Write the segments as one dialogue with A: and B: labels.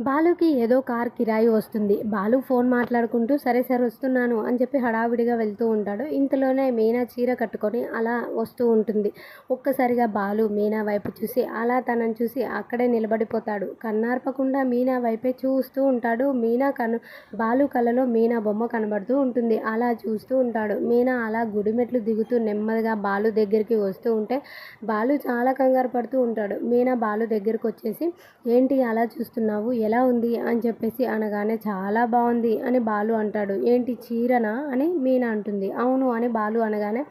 A: బాలుకి ఏదో కార్ కిరాయి వస్తుంది. బాలు ఫోన్ మాట్లాడుకుంటూ సరే సార్ వస్తున్నాను అని చెప్పి హడావిడిగా వెళ్తూ ఉంటాడు. ఇంతలోనే మీనా చీర కట్టుకొని అలా వస్తూ ఉంటుంది. ఒక్కసారిగా బాలు మీనా వైపు చూసి అలా తనని చూసి అక్కడే నిలబడిపోతాడు. కన్నార్పకుండా మీనా వైపే చూస్తూ ఉంటాడు. బాలు కళ్ళలో మీనా బొమ్మ కనబడుతూ ఉంటుంది. అలా చూస్తూ ఉంటాడు. మీనా అలా గుడిమెట్లు దిగుతూ నెమ్మదిగా బాలు దగ్గరికి వస్తూ ఉంటే బాలు చాలా కంగారు పడుతూ ఉంటాడు. మీనా బాలు దగ్గరికి వచ్చేసి ఏంటి అలా చూస్తున్నావు, ఎలా ఉంది అని చెప్పేసి అనగానే చాలా బాగుంది అని బాలు అంటాడు. ఏంటి చీరనా అని మీనా అంటుంది. అవును అని బాలు అనగానే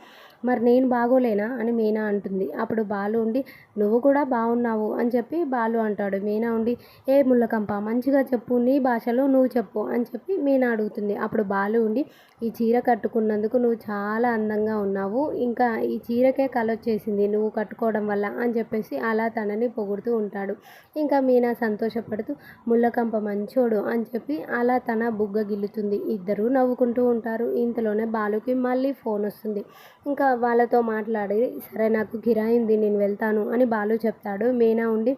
A: మరి నేను బాగోలేనా అని మీనా అంటుంది. అప్పుడు బాలు ఉండి నువ్వు కూడా బాగున్నావు అని చెప్పి బాలు అంటాడు. మీనా ఉండి ఏ ముళ్ళకంప మంచిగా చెప్పు, నీ భాషలో నువ్వు చెప్పు అని చెప్పి మీనా అడుగుతుంది. అప్పుడు బాలు ఉండి ఈ చీర కట్టుకున్నందుకు నువ్వు చాలా అందంగా ఉన్నావు, ఇంకా ఈ చీరకే కలొచ్చేసింది నువ్వు కట్టుకోవడం వల్ల అని చెప్పేసి అలా తనని పొగుడుతూ ఉంటాడు. ఇంకా మీనా సంతోషపడుతూ ముళ్ళకంప మంచోడు అని చెప్పి అలా తన బుగ్గ గిల్లుతుంది. ఇద్దరూ నవ్వుకుంటూ ఉంటారు. ఇంతలోనే బాలుకి మళ్ళీ ఫోన్ వస్తుంది. ఇంకా వాళ్ళతో మాట్లాడి సరే నాకు కిరాయి ఉంది నేను వెళ్తాను అని బాలు చెప్తాడు. మీనా ఉండి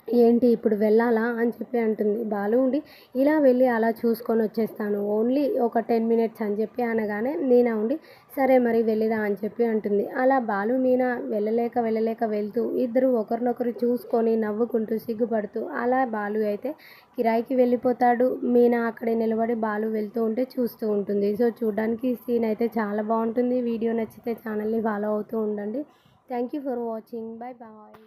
A: ఏంటి ఇప్పుడు వెళ్ళాలా అని చెప్పి అంటుంది. బాలు ఉండి ఇలా వెళ్ళి అలా చూసుకొని వచ్చేస్తాను, ఓన్లీ ఒక 10 మినిట్స్ అని చెప్పి అనగానే మీనా ఉండి సరే మరి వెళ్ళిరా అని చెప్పి అంటుంది. అలా బాలు మీనా వెళ్ళలేక వెళ్తూ ఇద్దరు ఒకరినొకరు చూసుకొని నవ్వుకుంటూ సిగ్గుపడుతూ అలా బాలు అయితే కిరాయికి వెళ్ళిపోతాడు. మీనా అక్కడే నిలబడి బాలు వెళ్తూ ఉంటే చూస్తూ ఉంటుంది. సో చూడడానికి ఈ సీన్ అయితే చాలా బాగుంటుంది. వీడియో నచ్చితే ఛానల్ని ఫాలో అవుతూ ఉండండి. Thank you for watching. Bye bye.